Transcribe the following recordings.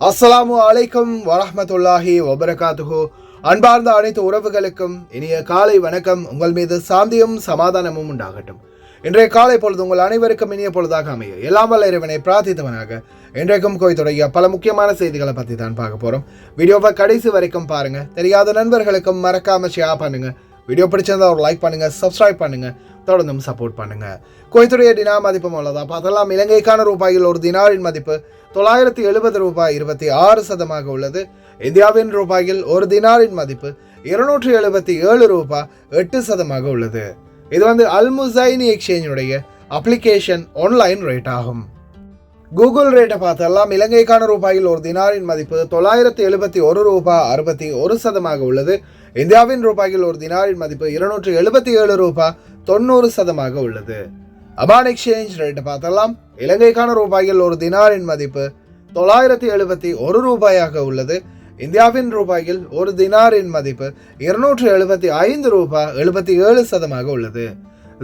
அஸ்ஸலாமு அலைக்கும் வரஹ்மத்துல்லாஹி வபரகாத்துஹு. அன்பார்ந்த அனைத்து உறவுகளுக்கும் இனிய காலை வணக்கம். உங்கள் மீது சாந்தியும் சமாதானமும் உண்டாகட்டும். இன்றைய காலை பொழுது உங்கள் அனைவருக்கும் இனிய பொழுதாக அமைய எல்லாம் வல்ல இறைவனை பிரார்த்தித்தவனாக இன்றைக்கும் கோயத்துடைய பல முக்கியமான செய்திகளை பற்றி தான் பார்க்க போகிறோம். வீடியோவை கடைசி வரைக்கும் பாருங்க. தெரியாத நண்பர்களுக்கும் மறக்காம ஷேர் பண்ணுங்க. வீடியோ பிடிச்சிருந்தா ஒரு லைக் பண்ணுங்க, சப்ஸ்கிரைப் பண்ணுங்க, தொடர்ந்தும் சப்போர்ட் பண்ணுங்க. குவைத்துடைய டினா மதிப்பு உள்ளதா பார்த்தலாம். இலங்கைக்கான ரூபாயில் ஒரு தினாரின் மதிப்பு 970 ரூபாய் 26% உள்ளது. இந்தியாவின் ரூபாயில் ஒரு தினாரின் மதிப்பு 277 ரூபாய் 8% உள்ளது. இது அல் முசைனி எக்ஸ்சேஞ்சுடைய அப்ளிகேஷன் ஆன்லைன் ரேட் ஆகும். கூகுள் ரேட்டை பார்த்தெல்லாம் இலங்கைக்கான ரூபாயில் ஒரு தினாரின் மதிப்பு 971 ரூபாய் 61% உள்ளது. இந்தியாவின் ரூபாயில் ஒரு தினாரின் மதிப்பு 277 ரூபாய் 90% உள்ளது. அமான் எக்ஸ்சேஞ்ச் ரேட்டை பார்த்தெல்லாம் இலங்கைக்கான ரூபாயில் ஒரு தினாரின் மதிப்பு 971 ரூபாயாக உள்ளது. இந்தியாவின் ரூபாயில் ஒரு தினாரின் மதிப்பு 275 ரூபாய் 77% உள்ளது.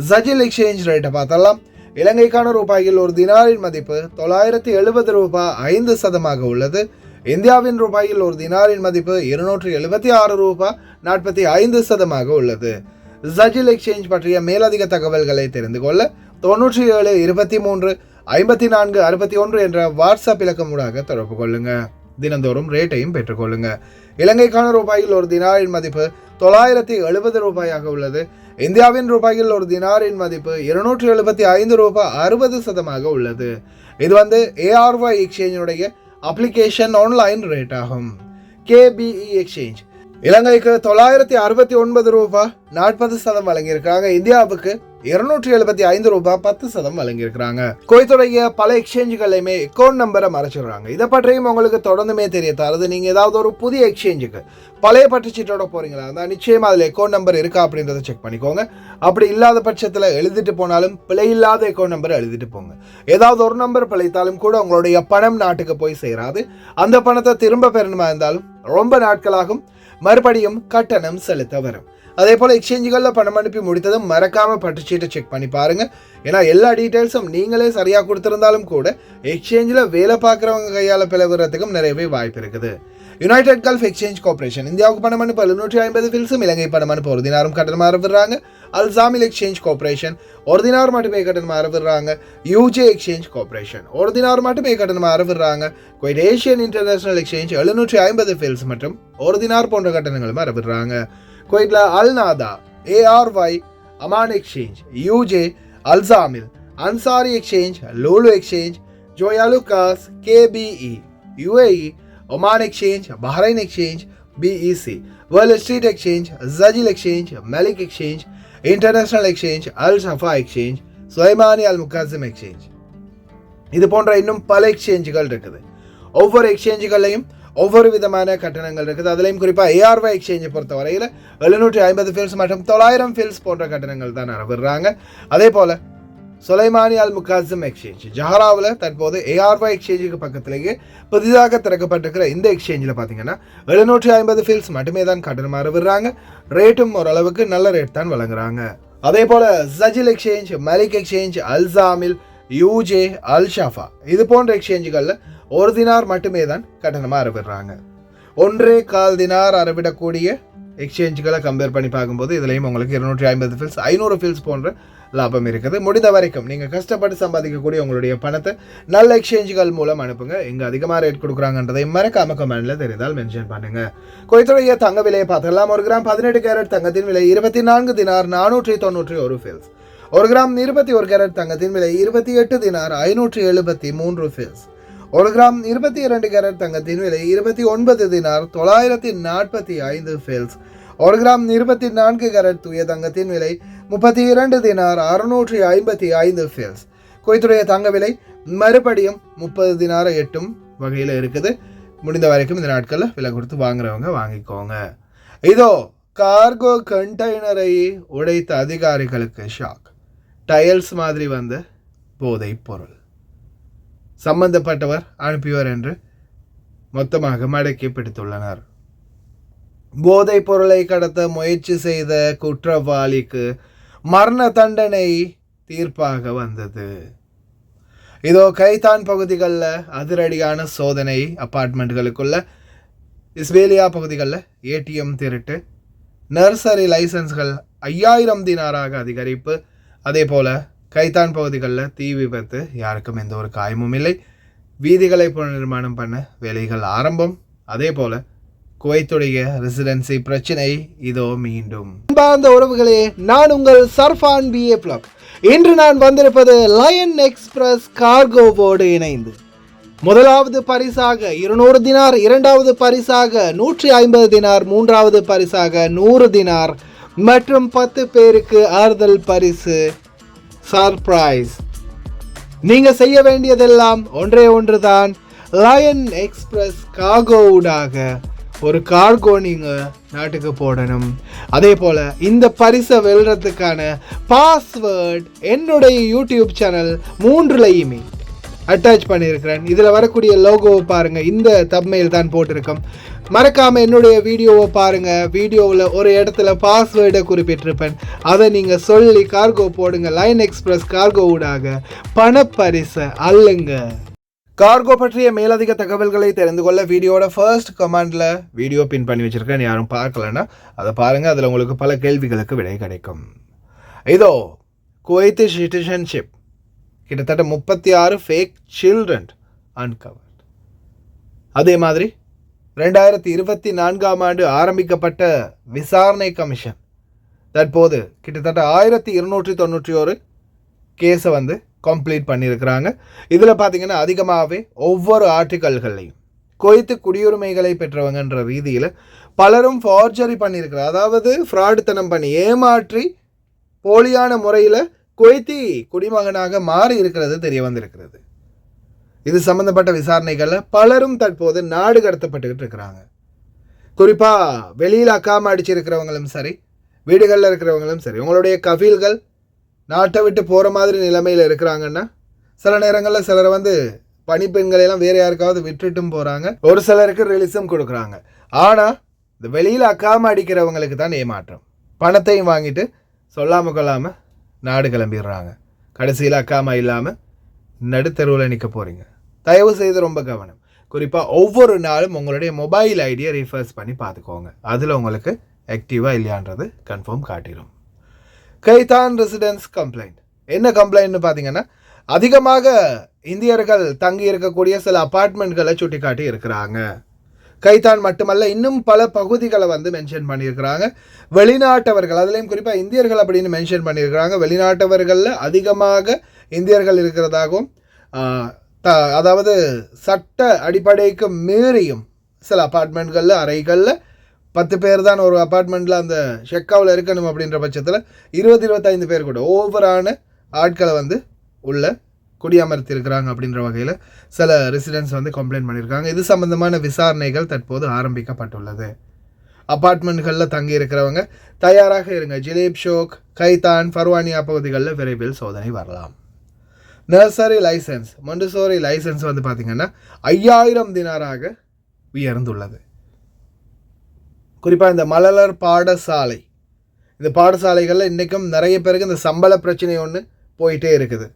ஜஜில் எக்ஸ்சேஞ்ச் ரேட்டை பார்த்தெல்லாம் இலங்கைக்கான ரூபாயில் ஒரு தினாரின் மதிப்பு 970 ரூபாய் 5% உள்ளது. இந்தியாவின் ரூபாயில் ஒரு தினாரின் மதிப்பு 276 ரூபாய் 45% உள்ளது. ஜஜில் எக்ஸ்சேஞ்ச் பற்றிய மேலதிக தகவல்களை தெரிந்து கொள்ள 97 23 54 61 என்ற வாட்ஸ்அப் இலக்கம் ஊடாக தொடர்பு கொள்ளுங்க. தினந்தோறும் ரேட்டையும் பெற்றுக்கொள்ளுங்க. இலங்கைக்கான ரூபாயில் ஒரு தினாரின் மதிப்பு 970 ரூபாயாக உள்ளது. இந்தியாவின் ரூபாயில் ஒரு தினாரின் மதிப்பு 275 ரூபாய் 60% உள்ளது. இது ARY எக்ஸ்சேஞ்சுடைய அப்ளிகேஷன் ஆன்லைன் ரேட் ஆகும். KBE எக்ஸ்சேஞ்ச் இலங்கைக்கு 969 ரூபாய் 40% வழங்கியிருக்காங்க. இந்தியாவுக்கு 275 ரூபாய் 10% வழங்கியிருக்கிறாங்க. குவைத்துடைய பல எக்ஸ்சேஞ்சுகளையுமே அக்கௌண்ட் நம்பரை மறைச்சிடுறாங்க. இதை பற்றியும் உங்களுக்கு தொடர்ந்துமே தெரிய தருது. நீங்கள் ஏதாவது ஒரு புதிய எக்ஸ்சேஞ்சுக்கு பழைய பற்றுச்சீட்டோட போறீங்களா இருந்தால் நிச்சயமாக அதில் அக்கௌண்ட் நம்பர் இருக்கா அப்படின்றத செக் பண்ணிக்கோங்க. அப்படி இல்லாத பட்சத்தில் எழுதிட்டு போனாலும் பிழை இல்லாத அக்கௌண்ட் நம்பரை எழுதிட்டு போங்க. ஏதாவது ஒரு நம்பர் பிழைத்தாலும் கூட உங்களுடைய பணம் நாட்டுக்கு போய் சேராது. அந்த பணத்தை திரும்ப பெறணுமா இருந்தாலும் ரொம்ப நாட்களாகும். மறுபடியும் கட்டணம் செலுத்த வரும். அதே போல் எக்ஸ்சேஞ்சுகளில் பணம் அனுப்பி முடித்ததும் மறக்காமல் பற்றுச்சீட்டை செக் பண்ணி பாருங்கள். ஏன்னா எல்லா டீட்டெயில்ஸும் நீங்களே சரியாக கொடுத்துருந்தாலும் கூட எக்ஸ்சேஞ்சில் வேலை பார்க்குறவங்க கையால் பிளவுறதுக்கும் நிறையவே வாய்ப்பு இருக்குது. யுனைடெட் கல்ஃப் எக்ஸ்சேஞ்ச் கார்பரேஷன் இந்தியாவுக்கு பணம் அனுப்ப 750 ஃபில்ஸும் இலங்கை பணம் அனுப்ப ஒரு தினாரும் கட்டணமாக விடுறாங்க. அல்சாமில் எக்ஸ்சேஞ்ச் கார்பரேஷன் ஒரு தினார் மட்டுமே கட்டணமாக விடுறாங்க. யூஜே எக்ஸ்சேஞ்ச் கார்பரேஷன் ஒரு தினார் மட்டுமே கட்டணமாக விடுறாங்க. Kuwait Asian international exchange 750 fils மற்றும் ஒரு தினார் போன்ற கட்டணங்களும் விடுறாங்க. குவைட்ல அல்நாதா, ARY, அமான் எக்ஸ்சேஞ்ச், யூஜே, அல்சாமில், Ansari exchange, Lulu exchange, Joyalukkas, KBE, UAE, Oman exchange, Bahrain exchange, BEC, world street exchange, ஜஜில் exchange, Malik exchange, international exchange, al Shafa exchange, சுலைமானி அல் முகாசிம் எக்ஸ்சேஞ்ச், இது போன்ற இன்னும் பல எக்ஸ்சேஞ்சுகள் இருக்குது. ஒவ்வொரு எக்ஸ்சேஞ்சுகளையும் ஒவ்வொரு விதமான கட்டணங்கள் இருக்குது. அதுலேயும் குறிப்பாக ARY எக்ஸ்சேஞ்சை பொறுத்த வரையில் 750 ஃபில்ஸ் மற்றும் 900 ஃபில்ஸ் போன்ற கட்டணங்கள் தான் விடுறாங்க. அதே போல் சுலைமானி அல் முகாசிம் எக்ஸ்சேஞ்ச் ஜஹராவில் தற்போது ARY எக்ஸ்சேஞ்சுக்கு பக்கத்திலேயே புதிதாக திறக்கப்பட்டிருக்கிற இந்த எக்ஸ்சேஞ்சில் பார்த்தீங்கன்னா 750 ஃபில்ஸ் மட்டுமே தான் கட்டணமாக விடுறாங்க. ரேட்டும் ஓரளவுக்கு நல்ல ரேட் தான் வழங்குறாங்க. அதே போல் ஜஜில் எக்ஸ்சேஞ்ச், மலிக் எக்ஸ்சேஞ்ச், அல்சாமில், யூஜே, அல் ஷஃபா இது போன்ற எக்ஸ்சேஞ்சுகளில் ஒரு தினார் மட்டுமே தான் கட்டணமாக அறவிடுறாங்க. 1.25 தினார் அறவிடக்கூடிய எக்ஸ்சேஞ்சுகளை கம்பேர் பண்ணி பார்க்கும்போது இதுலேயும் உங்களுக்கு 250 ஃபில்ஸ் 500 ஃபில்ஸ் போன்ற லாபம் இருக்குது. முடிந்த வரைக்கும் நீங்கள் கஷ்டப்பட்டு சம்பாதிக்கக்கூடிய உங்களுடைய பணத்தை நல்ல எக்ஸ்சேஞ்சுகள் மூலம் அனுப்புங்க. இங்கே அதிகமாக ரேட் கொடுக்குறாங்கன்றதை மறக்காம கமெண்ட்ல தெரிந்தால் மென்ஷன் பண்ணுங்க. குவைத்துடைய தங்க விலையை பார்த்தெல்லாம் 1 கிராம் 18 கேரட் தங்கத்தின் விலை 24 தினார் 491 ஃபில்ஸ். 1 கிராம் 21 கேரட் தங்கத்தின் விலை 28 தினார் 573 ஃபில்ஸ். 1 கிராம் 22 கேரட் தங்கத்தின் விலை 29 தினார் 945 ஃபில்ஸ். 1 கிராம் 24 கேரட் தூய தங்கத்தின் விலை 32 தினார் 655 ஃபில்ஸ். குவைத்துடைய தங்க விலை மறுபடியும் 30 தினாரை எட்டும் வகையில் இருக்குது. முடிந்த வரைக்கும் இந்த நாட்களில் விலை கொடுத்து வாங்குறவங்க வாங்கிக்கோங்க. இதோ கார்கோ கண்டெய்னரை உடைத்த அதிகாரிகளுக்கு ஷாக். டயல்ஸ் மாதிரி வந்த போதைப் பொருள் சம்பந்தப்பட்டவர் அனுப்பியவர் என்று மொத்தமாக மடக்கி பிடித்துள்ளனர். போதைப் பொருளை கடத்த முயற்சி செய்த குற்றவாளிக்கு மரண தண்டனை தீர்ப்பாக வந்தது. இதோ கைதான் பகுதிகளில் அதிரடியான சோதனை. அப்பார்ட்மெண்ட்டுகளுக்குள்ள இஸ்ரேலியா பகுதிகளில் ஏடிஎம் திருட்டு, நர்சரி லைசன்ஸ்கள் 5000 தினாராக அதிகரிப்பு. அதே போல் கைதான் பகுதிகளில் தீ விபத்து, யாருக்கும் எந்த ஒரு காயமும் இல்லை. வீதிகளை புனர்நிர்மாணம் பண்ண வேலைகள் ஆரம்பம். அதே போல் குவைத்துடைய ரெசிடென்சி பிரச்சனை இதோ மீண்டும். அன்பார்ந்த உறவுகளே, நான் உங்கள் சர்ஃபான் BA பிளாக். இன்று நான் வந்திருப்பது லயன் எக்ஸ்பிரஸ் கார்கோவோடு இணைந்து முதலாவது பரிசாக 200 தினார், இரண்டாவது பரிசாக 150 தினார், மூன்றாவது பரிசாக 100 தினார் மற்றும் 10 பேருக்கு ஆறுதல் பரிசு சர்ப்ரைஸ். நீங்க செய்ய வேண்டியதெல்லாம் ஒன்றே ஒன்றுதான். லயன் எக்ஸ்பிரஸ் கார்கோவுடாக ஒரு கார்கோ நீங்க நாட்டுக்கு போடணும். அதே போல இந்த பரிசை வெல்றதுக்கான பாஸ்வேர்ட் என்னுடைய யூடியூப் சேனல் 3லையுமே அட்டாச் பண்ணியிருக்கிறேன். இதில் வரக்கூடிய லோகோவை பாருங்க, இந்த தம்ப்நெயில் தான் போட்டிருக்கோம். மறக்காம என்னுடைய வீடியோவை பாருங்க. வீடியோவில் ஒரு இடத்துல பாஸ்வேர்டை குறிப்பிட்டிருப்பேன், அதை நீங்க சொல்லி கார்கோ போடுங்க. லயன் எக்ஸ்பிரஸ் கார்கோ ஊடாக பணப்பரிசை அல்லுங்க. கார்கோ பற்றிய மேலதிக தகவல்களை தெரிந்து கொள்ள வீடியோட ஃபர்ஸ்ட் கமெண்ட்ல வீடியோ பின் பண்ணி வச்சிருக்கேன். யாரும் பார்க்கலன்னா அதை பாருங்க, அதில் உங்களுக்கு பல கேள்விகளுக்கு விடை கிடைக்கும். இதோ குவைத் சிட்டிசன்ஷிப் கிட்டத்தட்ட 36 ஃபேக் சில்ட்ரன் அன்கவர்ட். அதே மாதிரி 2024ஆம் ஆண்டு ஆரம்பிக்கப்பட்ட விசாரணை கமிஷன் தற்போது கிட்டத்தட்ட 1291 கேஸை வந்து கம்ப்ளீட் பண்ணியிருக்கிறாங்க. இதில் பார்த்தீங்கன்னா அதிகமாகவே ஒவ்வொரு ஆர்டிக்கல்கள்லையும் குவைத்து குடியுரிமைகளை பெற்றவங்கன்ற ரீதியில் பலரும் ஃபார்ஜரி பண்ணியிருக்கிறார். அதாவது ஃப்ராடுத்தனம் பண்ணி ஏமாற்றி போலியான முறையில் குவைத்தி குடிமகனாக மாறி இருக்கிறது தெரிய வந்திருக்கிறது. இது சம்பந்தப்பட்ட விசாரணைகளில் பலரும் தற்போது நாடு கடத்தப்பட்டுக்கிட்டு இருக்கிறாங்க. குறிப்பாக வெளியில் அக்காம அடிச்சிருக்கிறவங்களும் சரி, வீடுகளில் இருக்கிறவங்களும் சரி, உங்களுடைய கஃபீல்கள் நாட்டை விட்டு போகிற மாதிரி நிலைமையில் இருக்கிறாங்கன்னா சில நேரங்களில் சிலரை வந்து பணிப்பெண்களையெல்லாம் வேறு யாருக்காவது விட்டுட்டும் போகிறாங்க. ஒரு சிலருக்கு ரிலீஸும் கொடுக்குறாங்க. ஆனால் இந்த வெளியில் அக்காம அடிக்கிறவங்களுக்கு தான் ஏமாற்றம். பணத்தையும் வாங்கிட்டு சொல்லாமல் கொள்ளாமல் நாடு கிளம்பிடுறாங்க. கடைசியில் அக்காமா இல்லாமல் நடுத்தருவில் நிற்க போகிறீங்க. தயவு செய்து ரொம்ப கவனம். குறிப்பாக ஒவ்வொரு நாளும் உங்களுடைய மொபைல் ஐடியை ரீஃபர்ஸ் பண்ணி பார்த்துக்கோங்க. அதில் உங்களுக்கு ஆக்டிவாக இல்லையான்றது கன்ஃபார்ம் காட்டிடும். கைதான் ரெசிடென்ஸ் கம்ப்ளைண்ட். என்ன கம்ப்ளைண்ட்னு பார்த்தீங்கன்னா, அதிகமாக இந்தியர்கள் தங்கி இருக்கக்கூடிய சில அப்பார்ட்மெண்ட்களை சுட்டி காட்டி இருக்கிறாங்க. கைதான் மட்டுமல்ல, இன்னும் பல பகுதிகளை வந்து மென்ஷன் பண்ணியிருக்கிறாங்க. வெளிநாட்டவர்கள், அதுலேயும் குறிப்பாக இந்தியர்கள் அப்படின்னு மென்ஷன் பண்ணியிருக்கிறாங்க. வெளிநாட்டவர்களில் அதிகமாக இந்தியர்கள் இருக்கிறதாகவும், அதாவது சட்ட அடிப்படைக்கு மீறியும் சில அப்பார்ட்மெண்ட்களில் அறைகளில் 10 பேர் தான் ஒரு அப்பார்ட்மெண்ட்டில் அந்த ஷெக்காவில் இருக்கணும் அப்படின்ற பட்சத்தில் 20-25 பேர் கூட ஓவரான ஆட்களை வந்து உள்ள குடியமர்த்தி இருக்கிறாங்க அப்படின்ற வகையில் சில ரெசிடென்ட்ஸ் வந்து கம்ப்ளைண்ட் பண்ணியிருக்காங்க. இது சம்பந்தமான விசாரணைகள் தற்போது ஆரம்பிக்கப்பட்டுள்ளது. அப்பார்ட்மெண்ட்களில் தங்கி இருக்கிறவங்க தயாராக இருங்க. ஜிலேப் ஷோக், கைதான், ஃபர்வானியா பகுதிகளில் விரைவில் சோதனை வரலாம். நர்சரி லைசன்ஸ், மொண்டசோரி லைசன்ஸ் வந்து பார்த்திங்கன்னா 5000 தினாராக உயர்ந்துள்ளது. குறிப்பாக இந்த மலர் பாடசாலை, இந்த பாடசாலைகளில் இன்றைக்கும் நிறைய பேருக்கு இந்த சம்பள பிரச்சனை ஒன்று போயிட்டே இருக்குது.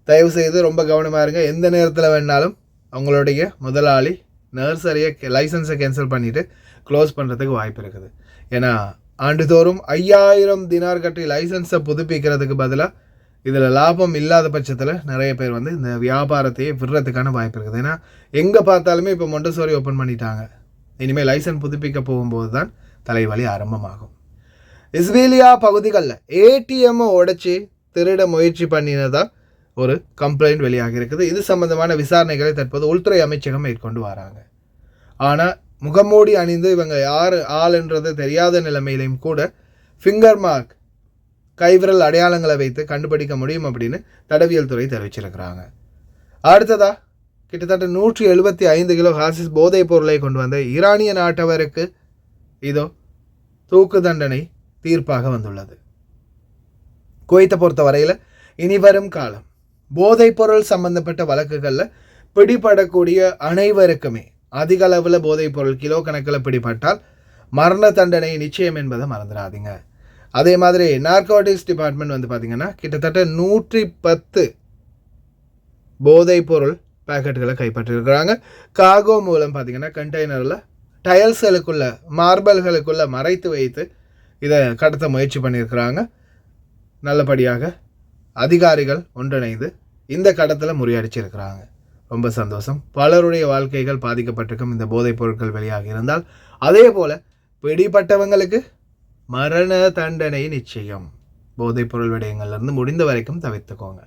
தயவு செய்து ரொம்ப கவனமாக இருங்க. எந்த நேரத்தில் வேணாலும் அவங்களுடைய முதலாளி நர்சரியை லைசன்ஸை கேன்சல் பண்ணிவிட்டு க்ளோஸ் பண்ணுறதுக்கு வாய்ப்பு இருக்குது. ஏன்னா ஆண்டுதோறும் 5000 தினார் கட்டி லைசன்ஸை புதுப்பிக்கிறதுக்கு பதிலாக இதில் லாபம் இல்லாத பட்சத்தில் நிறைய பேர் வந்து இந்த வியாபாரத்தையே விடுறதுக்கான வாய்ப்பு இருக்குது. ஏன்னா எங்கே பார்த்தாலுமே இப்போ மொண்டசோரி ஓப்பன் பண்ணிட்டாங்க. இனிமேல் லைசன்ஸ் புதுப்பிக்க போகும்போது தான் தலைவலி ஆரம்பமாகும். இஸ்ரேலியா பகுதிகளில் ஏடிஎம்மை உடைச்சி திருட முயற்சி பண்ணினதா ஒரு கம்ப்ளைண்ட் வெளியாகி இருக்குது. இது சம்பந்தமான விசாரணைகளை தற்போது உள்துறை அமைச்சகம் மேற்கொண்டு வராங்க. ஆனால் முகமூடி அணிந்து இவங்க யார் ஆளுன்றது தெரியாத நிலைமையிலையும் கூட ஃபிங்கர் மார்க், கைவிரல் அடையாளங்களை வைத்து கண்டுபிடிக்க முடியும் அப்படின்னு தடவியல் துறை தெரிவிச்சிருக்கிறாங்க. அடுத்ததா கிட்டத்தட்ட 175 கிலோ ஹாசிஸ் போதைப் பொருளை கொண்டு வந்த ஈரானிய நாட்டவருக்கு இதோ தூக்கு தண்டனை தீர்ப்பாக வந்துள்ளது. குவைத்தை பொறுத்த வரையில் இனி வரும் காலம் போதைப் பொருள் சம்பந்தப்பட்ட வழக்குகளில் பிடிபடக்கூடிய அனைவருக்குமே அதிக அளவில் போதைப் பொருள் கிலோ கணக்கில் பிடிபட்டால் மரண தண்டனை நிச்சயம் என்பதை மறந்துடாதீங்க. அதே மாதிரி நார்கோட்டிக்ஸ் டிபார்ட்மெண்ட் வந்து பார்த்திங்கன்னா கிட்டத்தட்ட 110 போதைப் பொருள் பேக்கெட்டுகளை கைப்பற்றியிருக்கிறாங்க. காகோ மூலம் பார்த்திங்கன்னா கண்டெய்னரில் டயல்ஸ்களுக்குள்ள மார்பல்களுக்குள்ளே மறைத்து வைத்து இதை கடத்த முயற்சி பண்ணியிருக்கிறாங்க. நல்லபடியாக அதிகாரிகள் ஒன்றிணைந்து இந்த கடத்தில் முறியடிச்சிருக்கிறாங்க. ரொம்ப சந்தோஷம். பலருடைய வாழ்க்கைகள் பாதிக்கப்பட்டிருக்கும் இந்த போதைப் பொருட்கள் வெளியாக இருந்தால். அதே போல் பிடிப்பட்டவங்களுக்கு மரண தண்டனை நிச்சயம். போதைப் பொருள் விடயங்கள்லேருந்து முடிந்த வரைக்கும் தவிர்த்துக்கோங்க.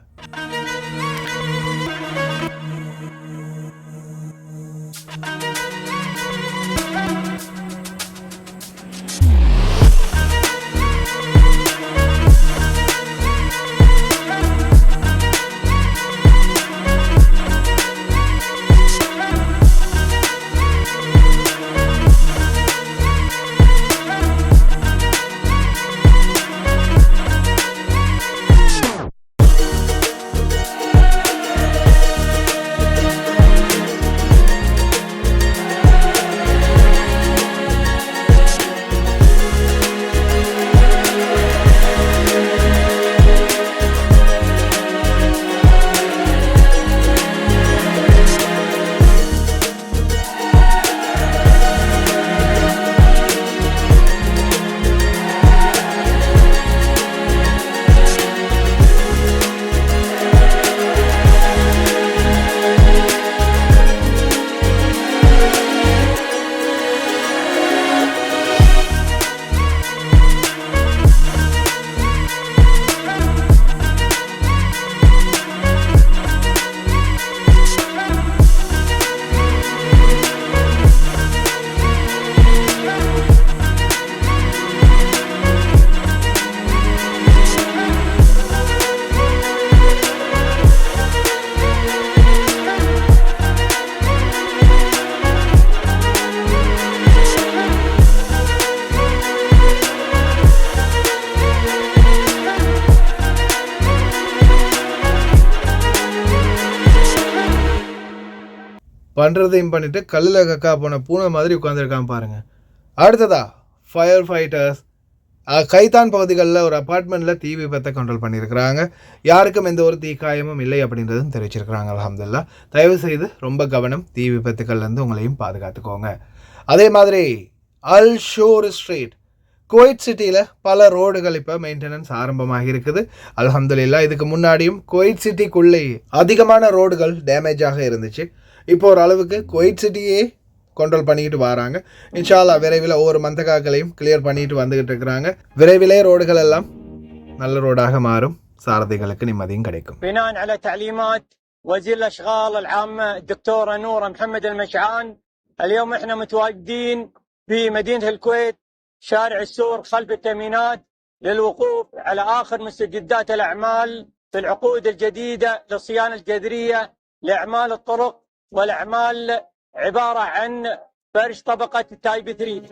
பண்ணுறதையும் பண்ணிவிட்டு கல்லில் கக்கா போன பூனை மாதிரி உட்காந்துருக்காம பாருங்கள். அடுத்ததா ஃபயர் ஃபைட்டர்ஸ் கைத்தான் பகுதிகளில் ஒரு அப்பார்ட்மெண்ட்டில் தீ விபத்தை கண்ட்ரோல் பண்ணியிருக்கிறாங்க. யாருக்கும் எந்த ஒரு தீக்காயமும் இல்லை அப்படின்றதும் தெரிவிச்சிருக்கிறாங்க. அல்ஹம்துலில்லாஹ். தயவு செய்து ரொம்ப கவனம், தீ விபத்துக்கள்லேருந்து உங்களையும் பாதுகாத்துக்கோங்க. அதே மாதிரி அல் ஷோர் ஸ்ட்ரீட் குவைத் சிட்டியில் பல ரோடுகள் இப்போ மெயின்டெனன்ஸ் ஆரம்பமாக இருக்குது. அல்ஹம்துலில்லாஹ். இதுக்கு முன்னாடியும் குவைத் சிட்டிக்குள்ளே அதிகமான ரோடுகள் டேமேஜாக இருந்துச்சு. இப்போ ஒரு அளவுக்கு குவைத் சிட்டியே கண்ட்ரோல் பண்ணிக்கிட்டு வராங்க. இன்ஷா அல்லாஹ் விரைவில் ஒவ்வொரு மந்தகாக்களையும் கிளியர் பண்ணிட்டு வந்துகிட்டு இருக்கிறாங்க. விரைவிலே ரோடுகள் எல்லாம் நல்ல ரோடாக மாறும், சாரதிகளுக்கு நிம்மதியும் கிடைக்கும். بناء على تعليمات وزير الاشغال العامه الدكتوره نوره محمد المشعان، اليوم احنا متواجدين في مدينه الكويت شارع السور خلف التامينات للوقوف على اخر مستجدات الاعمال في العقود الجديده للصيانه الجذريه لاعمال الطرق والاعمال عباره عن فرش طبقه التايب 3.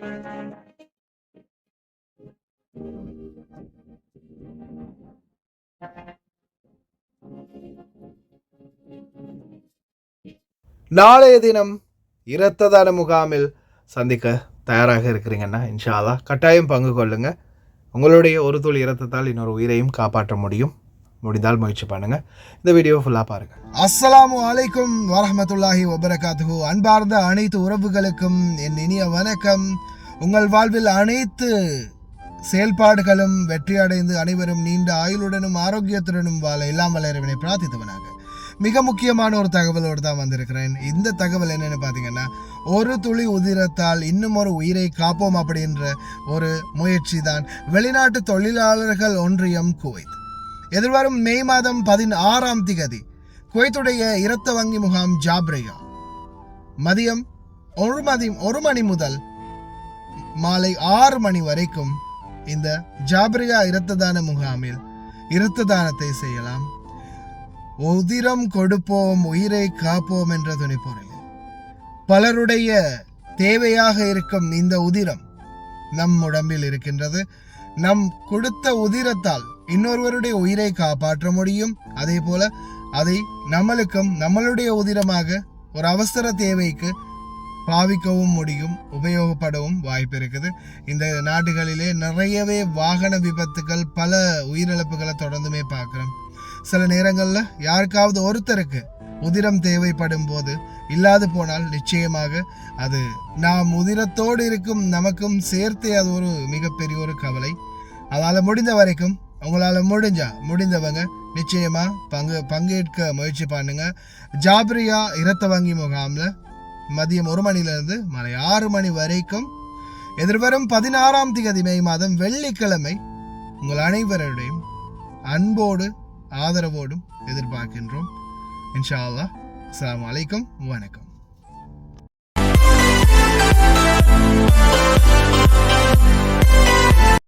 நாளைய தினம் இரத்த தான முகாமில் சந்திக்க தயாராக இருக்கிறீங்கன்னா இன்ஷா அல்லாஹ் கட்டாயம் பங்கு கொள்ளுங்க. உங்களுடைய ஒரு துளி இரத்தத்தால் இன்னொரு உயிரையும் காப்பாற்ற முடியும். முடிந்தால் முயற்சி பண்ணுங்க. இந்த வீடியோ ஃபுல்லாக பாருங்க. அஸ்ஸலாமு அலைக்கும் வரஹ்மத்துல்லாஹி வபரகாத்துஹு. அன்பார்ந்த அனைத்து உறவுகளுக்கும் என் இனிய வணக்கம். உங்கள் வாழ்வில் அனைத்து செயல்பாடுகளும் வெற்றி அடைந்து அனைவரும் நீண்ட ஆயுளுடனும் ஆரோக்கியத்துடனும் வாழ எல்லாம் வல்ல இறைவனை பிரார்த்தித்தவனாக மிக முக்கியமான ஒரு தகவலோடு தான் வந்திருக்கிறேன். இந்த தகவல் என்னென்னு பார்த்தீங்கன்னா, ஒரு துளி உதிரத்தால் இன்னும் ஒரு உயிரை காப்போம் அப்படின்ற ஒரு முயற்சி தான் வெளிநாட்டு தொழிலாளர்கள் ஒன்றியம் குவைத் எதிர்வரும் மே மாதம் 16ஆம் தேதி குவைத்துடைய இரத்த வங்கி முகாம் ஜாப்ரியா மதியம் 1 மணி முதல் மாலை 6 மணி வரைக்கும் இந்த ஜாப்ரியா இரத்த தான முகாமில் இரத்த தானத்தை செய்யலாம். உதிரம் கொடுப்போம் உயிரை காப்போம் என்ற துணிப்பொருள் பலருடைய தேவையாக இருக்கும் இந்த உதிரம் நம் உடம்பில் இருக்கின்றது. நம் கொடுத்த உதிரத்தால் இன்னொருவருடைய உயிரை காப்பாற்ற முடியும். அதே போல அதை நம்மளுக்கும் நம்மளுடைய உதிரமாக ஒரு அவசர தேவைக்கு பாவிக்கவும் முடியும், உபயோகப்படவும் வாய்ப்பு இருக்குது. இந்த நாடுகளிலே நிறையவே வாகன விபத்துகள், பல உயிரிழப்புகளை தொடர்ந்துமே பார்க்குறோம். சில நேரங்களில் யாருக்காவது ஒருத்தருக்கு உதிரம் தேவைப்படும் போது இல்லாது போனால் நிச்சயமாக அது நாம் உதிரத்தோடு இருக்கும் நமக்கும் சேர்த்து அது ஒரு மிகப்பெரிய ஒரு கவலை. அதால் முடிந்த வரைக்கும் உங்களால் முடிந்தவங்க நிச்சயமா பங்கேற்க முயற்சி பண்ணுங்க. ஜாப்ரியா இரத்த வங்கி முகாமில் மதியம் 1 மணிலிருந்து மாலை 6 மணி வரைக்கும் எதிர்வரும் 16ஆம் தேதி மே மாதம் வெள்ளிக்கிழமை உங்கள் அனைவருடையும் அன்போடு ஆதரவோடும் எதிர்பார்க்கின்றோம். இன்ஷா அல்லாஹ். அஸ்ஸலாமு அலைக்கும். வணக்கம்.